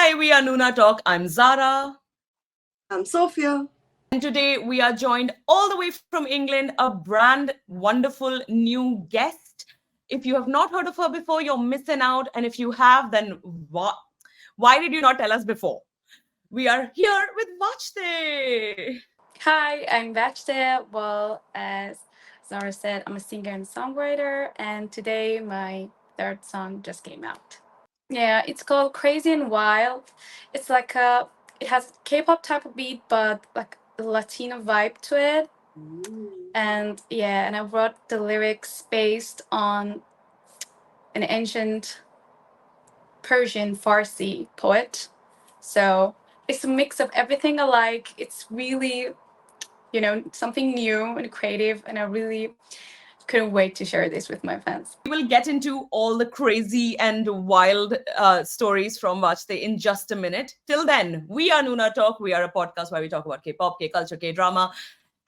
Hi, we are NoonaTalk. I'm Zara. I'm Sophia. And today we are joined all the way from England, a brand wonderful new guest. If you have not heard of her before, you're missing out. And if you have, then why did you not tell us before? We are here with Vachte. Hi, I'm Vachte. Well, as Zara said, I'm a singer and songwriter, and today my third song just came out. Yeah, it's called Crazy and Wild. It's like it has K-pop type of beat, but like a Latino vibe to it. And yeah, and I wrote the lyrics based on an ancient Persian Farsi poet. So it's a mix of everything I like. It's really something new and creative. And I really couldn't wait to share this with my fans. We will get into all the crazy and wild stories from Vachte in just a minute. Till then, we are NoonaTalk. We are a podcast where we talk about K-pop, K-culture, K-drama.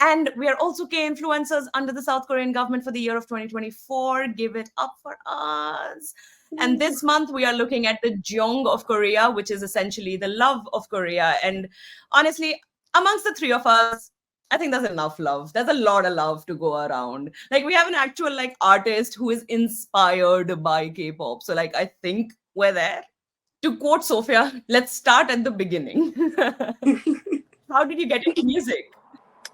And we are also K influencers under the South Korean government for the year of 2024. Give it up for us. And this month, we are looking at the Jeong of Korea, which is essentially the love of Korea. And honestly, amongst the three of us, I think there's enough love. There's a lot of love to go around. Like we have an actual artist who is inspired by K-pop. So I think we're there. To quote Sophia, let's start at the beginning. How did you get into music?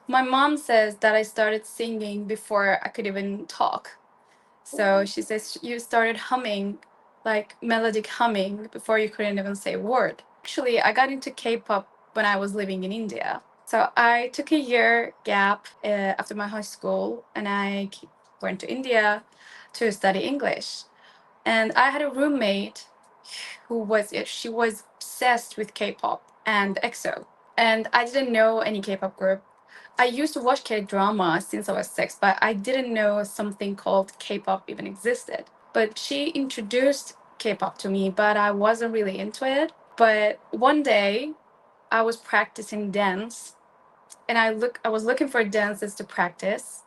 My mom says that I started singing before I could even talk. So she says you started humming, like melodic humming, before you couldn't even say a word. Actually, I got into K-pop when I was living in India. So I took a year gap after my high school, and went to India to study English. And I had a roommate she was obsessed with K-pop and EXO. And I didn't know any K-pop group. I used to watch K-drama since I was 6, but I didn't know something called K-pop even existed. But she introduced K-pop to me, but I wasn't really into it. But one day, I was practicing dance, and I was looking for dances to practice,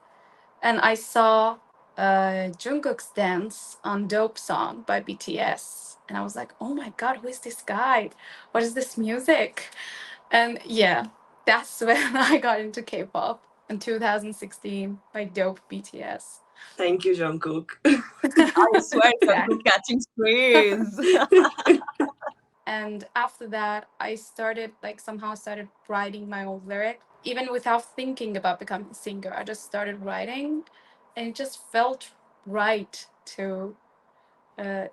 and I saw Jungkook's dance on "Dope Song" by BTS, and I was like, "Oh my god, who is this guy? What is this music?" And yeah, that's when I got into K-pop in 2016 by Dope BTS. Thank you, Jungkook. I swear, Exactly. you're catching strays. And after that, I started somehow started writing my own lyric, even without thinking about becoming a singer. I just started writing, and it just felt right to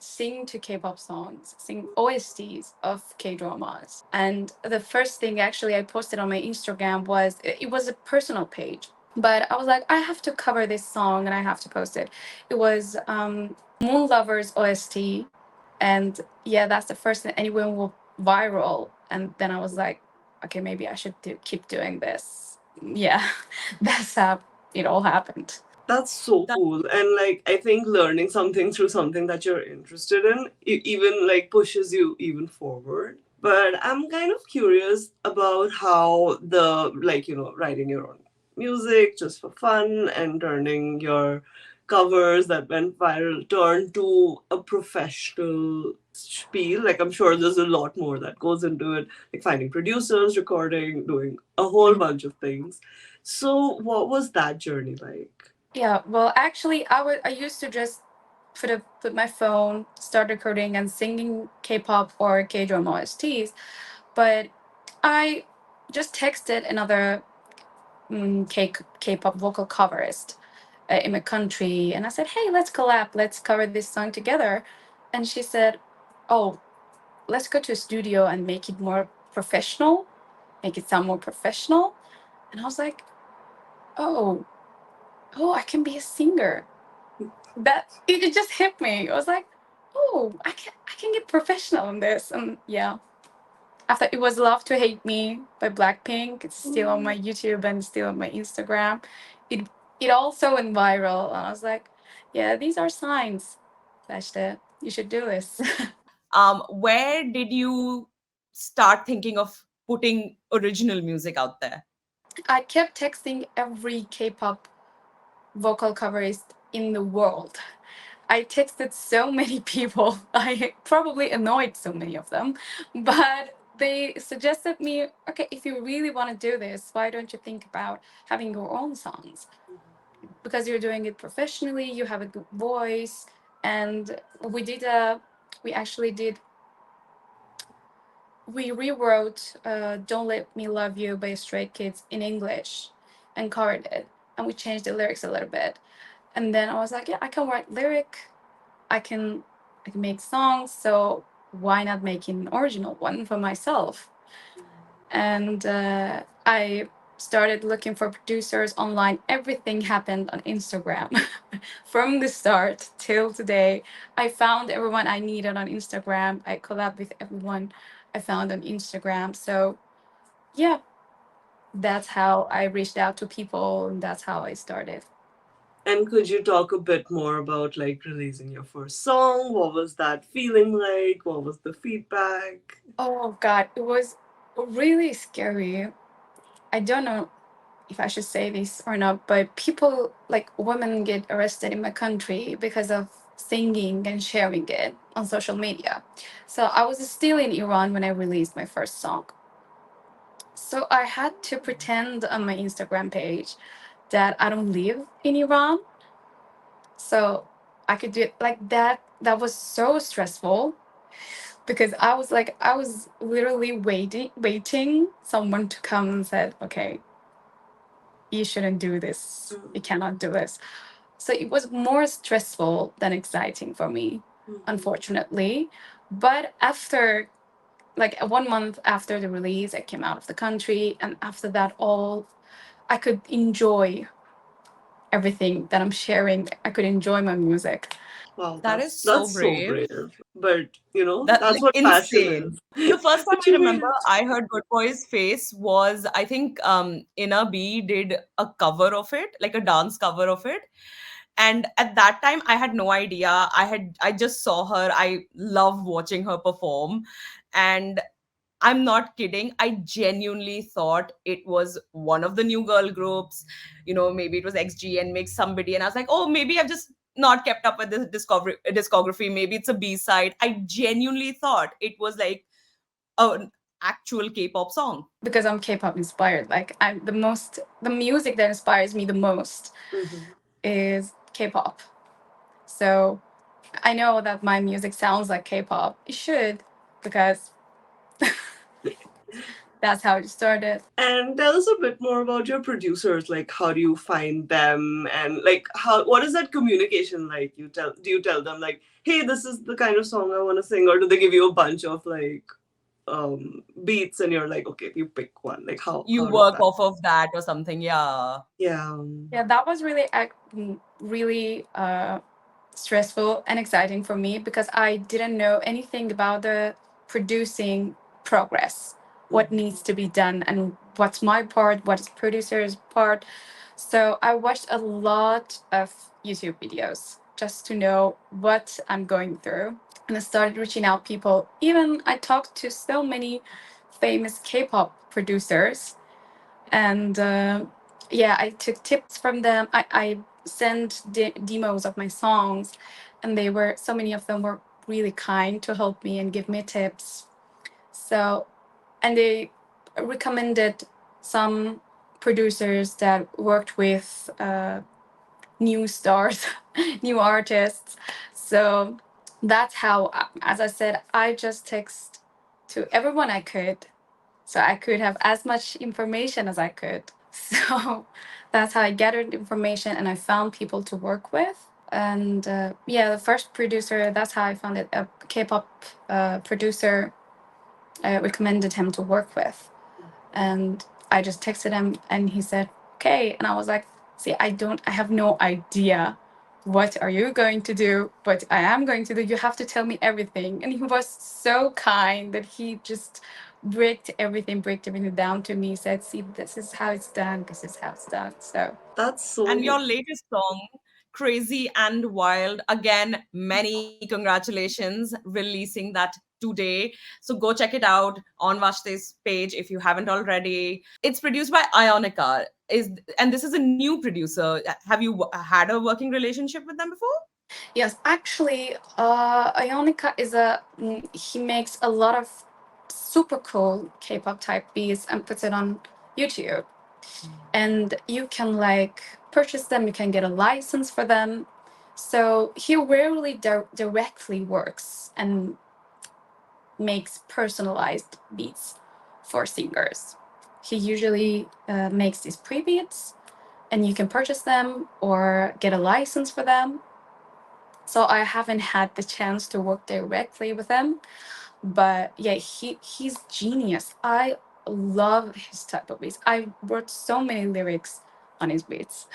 sing to K-pop songs, sing OSTs of K-dramas. And the first thing actually I posted on my Instagram was it was a personal page, but I was like, I have to cover this song and I have to post it. It was Moon Lovers OST, and yeah, that's the first thing, and it went viral. And then I was like, okay, maybe I should keep doing this. Yeah, that's how it all happened. That's so cool. And I think learning something through something that you're interested in, even pushes you even forward. But I'm kind of curious about how writing your own music just for fun and turning your covers that went viral turned to a professional spiel. Like, I'm sure there's a lot more that goes into it, like finding producers, recording, doing a whole bunch of things. So, what was that journey like? Yeah, well, actually, I used to just put my phone, start recording, and singing K-pop or K-drama OSTs, but I just texted another K-pop vocal coverist in my country, and I said, "Hey, let's collab, let's cover this song together," and she said, "Oh, let's go to a studio and make it more professional, make it sound more professional," and I was like, "Oh, oh, I can be a singer." It just hit me. I was like, oh, I can get professional in this. And yeah, after it was Love to Hate Me by Blackpink. It's still on my YouTube and still on my Instagram. It it also went viral, and I was like, yeah, these are signs. Vachte, you should do this. Where did you start thinking of putting original music out there? I kept texting every K-pop vocal coverist in the world. I texted so many people. I probably annoyed so many of them, but they suggested me, okay, if you really want to do this, why don't you think about having your own songs? Because you're doing it professionally, you have a good voice, and we actually did we rewrote "Don't Let Me Love You" by Stray Kids in English and covered it, and we changed the lyrics a little bit. And then I was like, yeah, I can write lyric, I can I can make songs, so why not make an original one for myself? And I started looking for producers online. Everything happened on Instagram. From the start till today, I found everyone I needed on Instagram. I collabed with everyone I found on Instagram. So yeah, that's how I reached out to people, and that's how I started. And could you talk a bit more about like releasing your first song? What was that feeling like? What was the feedback? Oh God, it was really scary. I don't know if I should say this or not, but people, like women, get arrested in my country because of singing and sharing it on social media. So I was still in Iran when I released my first song. So I had to pretend on my Instagram page that I don't live in Iran. So I could do it like that. That was so stressful because I was literally waiting someone to come and said, okay, you shouldn't do this. You cannot do this. So it was more stressful than exciting for me, unfortunately. But after, like 1 month after the release, I came out of the country. And after that, all I could enjoy everything that I'm sharing. I could enjoy my music. Wow, That is so that's so brave. brave. But you know, That that's like what passion insane. is. The first time But I you made remember it. I heard Good Boy's Face was, I think, Inna B did a cover of it, like a dance cover of it. And at that time I had no idea. I just saw her. I love watching her perform. And I'm not kidding. I genuinely thought it was one of the new girl groups. Maybe it was XG and Mix somebody. And I was like, oh, maybe I've just not kept up with this discography. Maybe it's a B side. I genuinely thought it was like an actual K-pop song. Because I'm K-pop inspired. Like the music that inspires me the most Mhm. is K-pop. So I know that my music sounds like K-pop. It should, because that's how it started. And tell us a bit more about your producers. Like, how do you find them, and like, what is that communication like? Do you tell them like, hey, this is the kind of song I want to sing, or do they give you a bunch of like beats, and you're like, okay, you pick one? Like, You how does work that? off of that or something. Yeah. Yeah. Yeah, that was really stressful and exciting for me because I didn't know anything about the producing progress, what Mhm. needs to be done, and what's my part, what's producer's part. So I watched a lot of YouTube videos just to know what I'm going through. And I started reaching out people. Even I talked to so many famous K-pop producers, and yeah, I took tips from them. I sent demos of my songs, and so many of them were really kind to help me and give me tips. So, and they recommended some producers that worked with new stars, new artists. So that's how, as I said, I just text to everyone I could, so I could have as much information as I could. So that's how I gathered information and I found people to work with. And yeah, the first producer, that's how I found it. A K-pop producer, I recommended him to work with. And I just texted him and he said, okay. And I was like, see, I have no idea what are you going to do, but I am going to do. You have to tell me everything. And he was so kind that he just breaked everything down to me. He said, see, this is how it's done. This is how it's done. So That's And so. your latest song, Crazy and Wild, again, many congratulations releasing that today. So go check it out on Vashte's page if you haven't already. It's produced by Ionica. And this is a new producer. Have you had a working relationship with them before? Yes, actually, Ionica is he makes a lot of super cool K-pop type beats and puts it on YouTube. And you can like purchase them, you can get a license for them. So he rarely directly works and makes personalized beats for singers. He usually makes these pre-beats and you can purchase them or get a license for them. So I haven't had the chance to work directly with him, but yeah, he's genius. I love his type of beats. I wrote so many lyrics on his beats.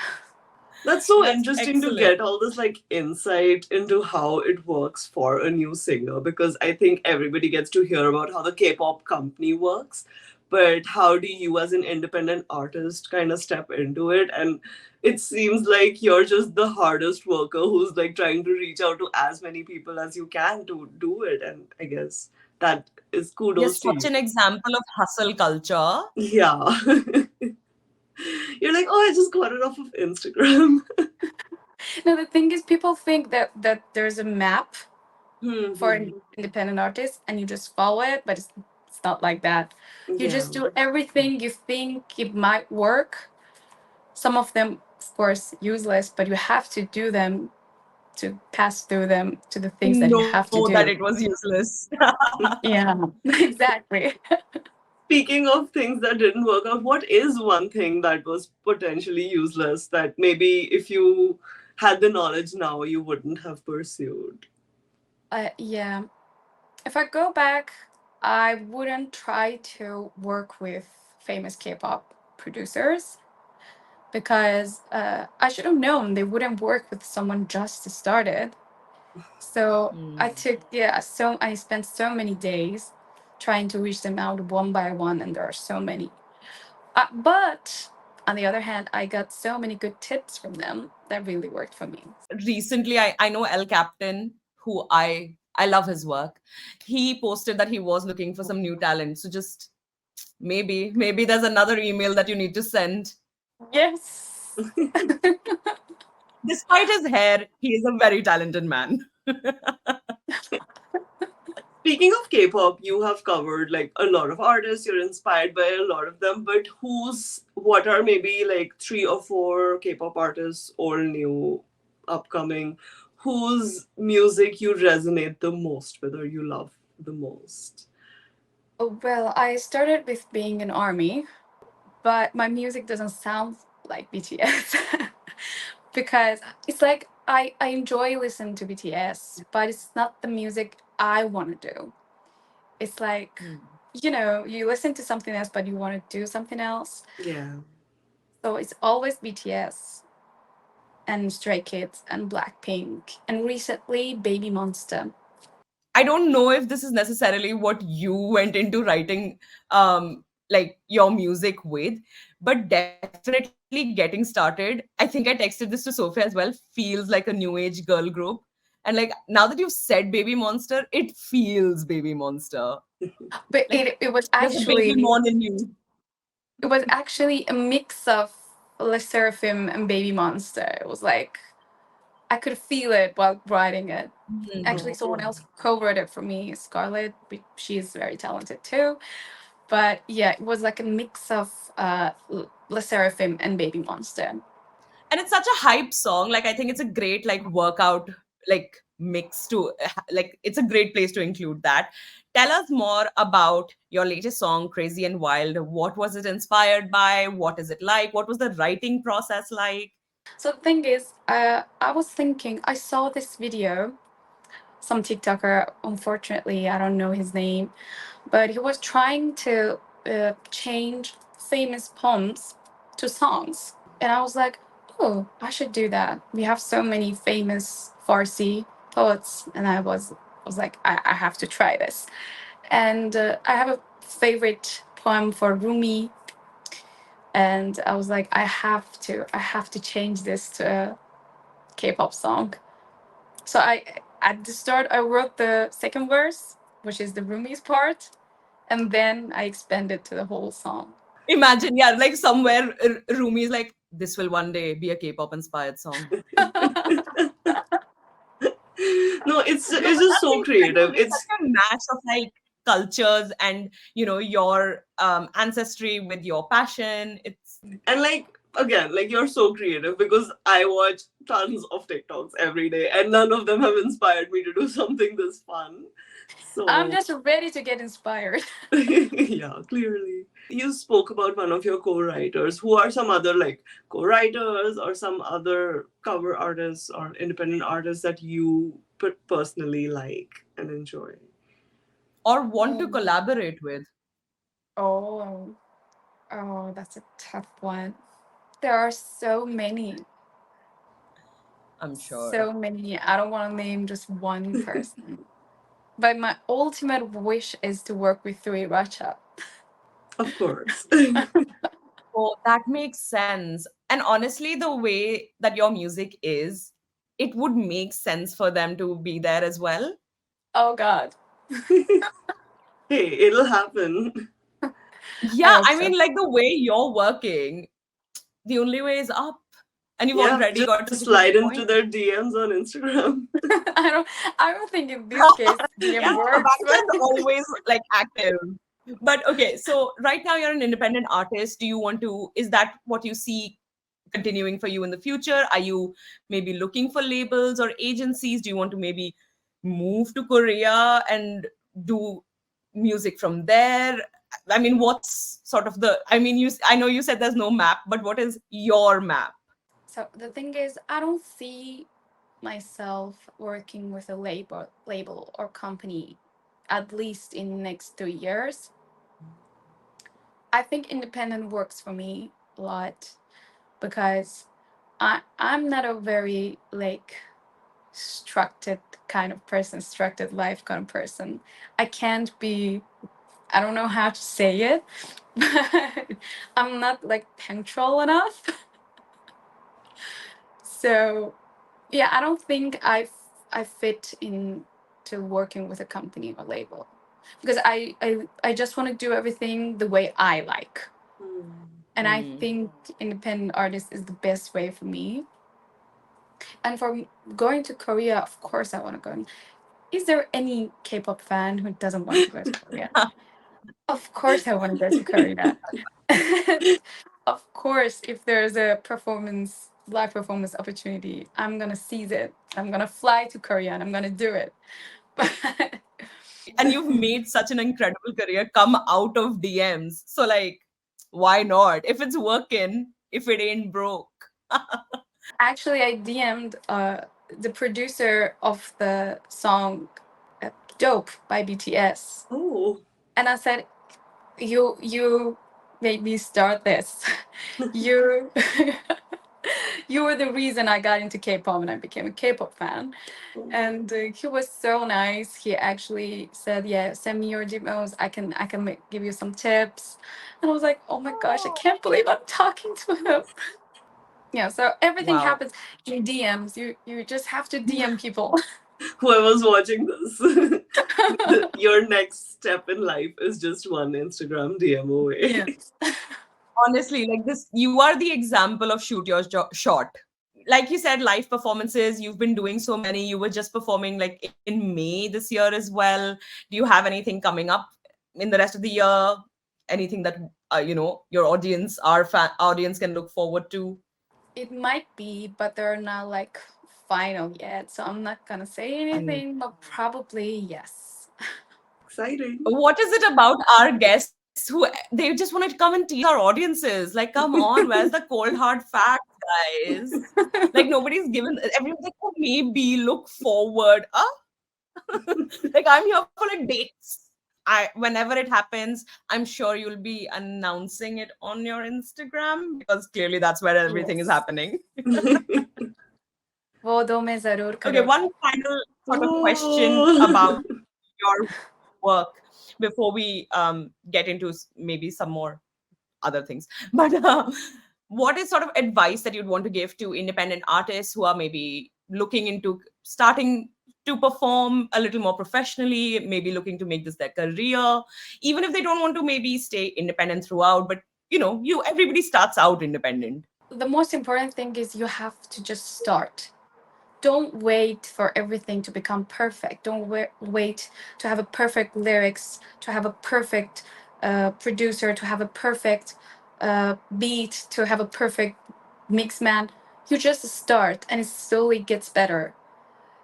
That's so That's interesting to excellent. get all this like insight into how it works for a new singer, because I think everybody gets to hear about how the K-pop company works, but how do you as an independent artist kind of step into it? And it seems like you're just the hardest worker who's like trying to reach out to as many people as you can to do it, and I guess that is You're kudos to such you. an example of hustle culture. Yeah. You're like, oh, I just got it off of Instagram. No, the thing is, people think that there's a map for Hmm. an independent artist and you just follow it, but it's not like that. You Yeah. just do everything you think it might work. Some of them, of course, useless, but you have to do them to pass through them to the To things that you have to know that do. it was useless. Yeah, exactly. Speaking of things that didn't work out, what is one thing that was potentially useless that maybe if you had the knowledge now you wouldn't have pursued? Yeah. If I go back, I wouldn't try to work with famous K-pop producers because I should have known they wouldn't work with someone just started. So I Hmm. took yeah, so I spent so many days trying to reach them out one by one, and there are so many. But on the other hand, I got so many good tips from them that really worked for me. Recently, I know El Captain, who I love his work. He posted that he was looking for some new talent. So just maybe there's another email that you need to send. Yes. Despite his hair, he is a very talented man. Speaking of K-pop, you have covered like a lot of artists, you're inspired by a lot of them, but what are maybe like three or four K-pop artists, old, new, upcoming, whose music you resonate the most with or you love the most? Oh, well, I started with being an army, but my music doesn't sound like BTS because it's like I enjoy listening to BTS, but it's not the music I want to do. It's like, Hmm. you listen to something else, but you want to do something else. Yeah. So it's always BTS and Stray Kids and Blackpink and recently Baby Monster. I don't know if this is necessarily what you went into writing like your music with, but definitely getting started. I think I texted this to Sophia as well, feels like a new age girl group. And like now that you've said Baby Monster, it feels Baby Monster. But Like it was there's a baby actually mon in you. a mix of Le Seraphim and Baby Monster. It was like I could feel it while writing it. Actually, Mhm. someone else co-wrote it for me, Scarlett. She's very talented too. But yeah, it was like a mix of Le Seraphim and Baby Monster. And it's such a hype song. Like I think it's a great like workout like mix to like it's a great place to include that. Tell us more about your latest song, Crazy and Wild. What was it inspired by? What is it like? What was the writing process like? So the thing is, I was thinking, I saw this video, some TikToker, unfortunately, I don't know his name, but he was trying to change famous poems to songs. And I was like, oh, I should do that. We have so many famous Farsi poets, and I was like, I have to try this. And I have a favorite poem for Rumi, and I was like, I have to change this to a K-pop song. So at the start I wrote the second verse, which is the Rumi's part, and then I expanded to the whole song. Imagine, yeah, like somewhere Rumi is like, this will one day be a K-pop inspired song. No, it's No, it's but just that's so creative. incredible. There's It's such a match of like cultures and your ancestry with your passion. It's and like again, like you're so creative because I watch tons of TikToks every day, and none of them have inspired me to do something this fun. I'm So just ready to get inspired. yeah, clearly. You spoke about one of your co-writers. Who are some other like co-writers or some other cover artists or independent artists that you personally like and enjoy? or want to Um, collaborate with. oh, oh, that's a tough one. There are so many, I'm sure. so many. I don't want to name just one person. But my ultimate wish is to work with Three Racha. Of course. Oh, that makes sense. And honestly, the way that your music is, it would make sense for them to be there as well. Oh God, Hey, it'll happen. I Yeah, hope I so. mean, like the way you're working, the only way is up. And you've Yeah, already just got such a good slide into point. their DMs on Instagram. I don't. I don't think in this case Yeah, DM works. Vachte is always like active. But okay, so right now you're an independent artist. Do you want to, is that what you see continuing for you in the future? Are you maybe looking for labels or agencies? Do you want to maybe move to Korea and do music from there? I mean, what's sort of the, I mean, I know you said there's no map, but what is your map? So the thing is, I don't see myself working with a label or company, at least in the next 3 years. I think independent works for me a lot because I'm not a very like structured kind of person, structured life kind of person. I can't be, I don't know how to say it, but I'm not like punctual enough. So yeah, I don't think I fit into working with a company or label because I just want to do everything the way I like. And I Hmm. think independent artist is the best way for me. And for going to Korea, of course I want to go. Is there any K-pop fan who doesn't want to go to Korea? Of course I want to go to Korea. And of course, if there's a live performance opportunity, I'm gonna seize it. I'm gonna fly to Korea and I'm gonna do it. But And you've made such an incredible career come out of DMs. So like, why not? If it's working, if it ain't broke. actually, I DM'd the producer of the song uh, "Dope" by BTS, Oh. and I said, "You made me start this. You." You were the reason I got into K-pop and I became a K-pop fan. And he was so nice. He actually said, "Yeah, send me your demos. I can give you some tips." And I was like, "Oh my gosh, I can't believe I'm talking to him." Yeah, so everything Wow. happens in DMs. You just have to DM people. Whoever's watching this, your next step in life is just one Instagram DM away. Yes. Honestly, like this, you are the example of shoot your shot. Like you said, live performances, you've been doing so many. You were just performing like in May this year as well. Do you have anything coming up in the rest of the year? Anything that your audience can look forward to? It might be, but they're not like final yet. So I'm not gonna say anything, but probably yes. Exciting. What is it about our guests who they just want to come and tease our audiences? Like, come on, where's the cold hard facts, guys? Like nobody's given everyone's like, oh, maybe look forward. Like I'm here for like dates. Whenever it happens, I'm sure you'll be announcing it on your Instagram because clearly that's where everything is Yes. happening. वो दो मैं जरूर Okay, करूँगा. one final sort of question Oh. about your work before we get into maybe some more other things. But what is sort of advice that you'd want to give to independent artists who are maybe looking into starting to perform a little more professionally, maybe looking to make this their career, even if they don't want to maybe stay independent throughout, but you everybody starts out independent. The most important thing is you have to just start. don't wait for everything to become perfect. Don't wait to have a perfect lyrics, to have a perfect producer, to have a perfect beat, to have a perfect mix man. You just start and it slowly gets better.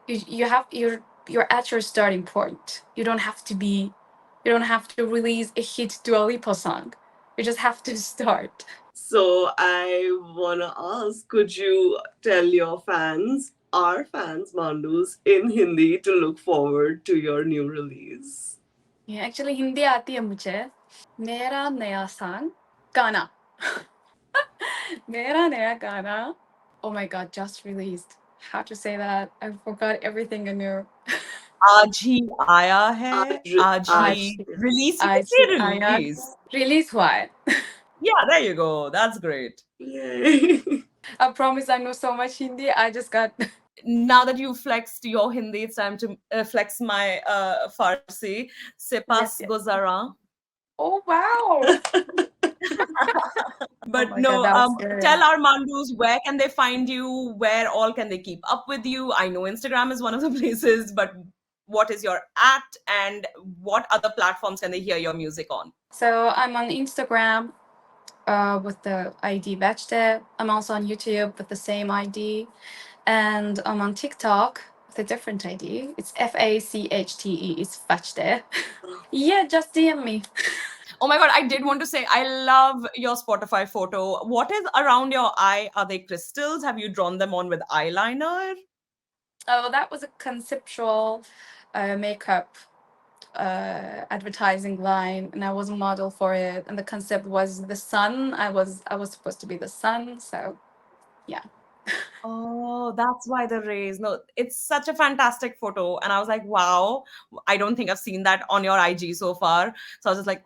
You're at your starting point. You don't have to release a hit Dua Lipa song. You just have to start. So I wanna ask, could you tell your fans, our fans, Mandus, in Hindi to look forward to your new release? Yeah, actually Hindi आती है मुझे. मेरा नया song गाना. मेरा नया गाना. Oh my god, just released. How to say that? I forgot everything anew. आज ही आया है, आज I, ही आज release. You can आज say ही आया. release. Release हुआ है. Yeah, there you go. That's great. yay. I promise I know so much Hindi. I just got. Now that you flexed your Hindi, it's time to flex my Farsi. Se pas Yes, yes. guzara. Oh wow! Oh But my god, no, that was good. tell our Mandus, where can they find you? Where all can they keep up with you? I know Instagram is one of the places, but what is your at, and what other platforms can they hear your music on? So I'm on Instagram with the ID Vachte. I'm also on YouTube with the same ID. And I'm on TikTok with a different ID. It's Fachte. It's Vachte. Yeah, just DM me. Oh my god, I did want to say I love your Spotify photo. What is around your eye? Are they crystals? Have you drawn them on with eyeliner? Oh, that was a conceptual makeup advertising line, and I was a model for it. And the concept was the sun. I was supposed to be the sun. So yeah. Oh, that's why the rays. No, it's such a fantastic photo. And I was like, wow, I don't think I've seen that on your IG so far. So I was just like,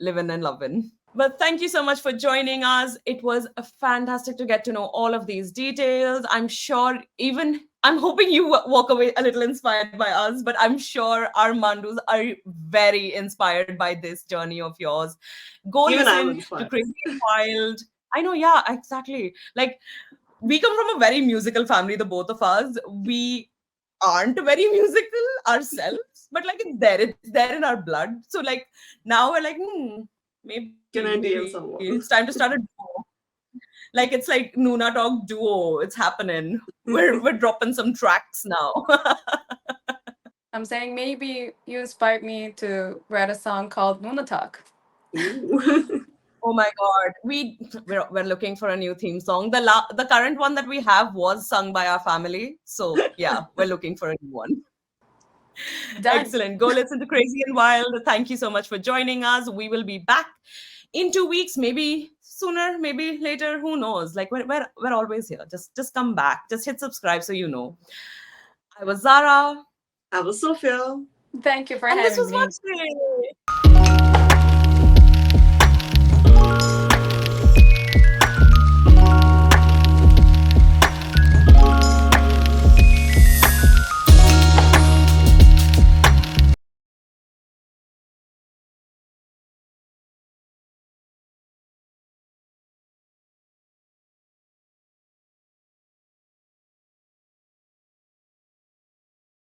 living and loving. But thank you so much for joining us. It was fantastic to get to know all of these details. I'm sure even I'm hoping you walk away a little inspired by us, but I'm sure our Mandus are very inspired by this journey of yours. Go Even I'm listen to inspired. Crazy and Wild. I know, yeah, exactly. Like, we come from a very musical family, the both of us. We aren't very musical ourselves, but like it's there in our blood. So like now we're like, Can I maybe DM it's someone? time to start a duo. Like it's like NoonaTalk duo. It's happening. We're dropping some tracks now. I'm saying maybe you inspired me to write a song called NoonaTalk. Ooh. Oh my god, we're looking for a new theme song. The current one that we have was sung by our family, so yeah, we're looking for a new one. Done. Excellent. Go listen to Crazy and Wild. Thank you so much for joining us. We will be back in 2 weeks, maybe sooner, maybe later. Who knows? Like we're always here. Just come back. Just hit subscribe so you know. I was Zara, I was Sophia. Thank you for and this having was me. Vachte.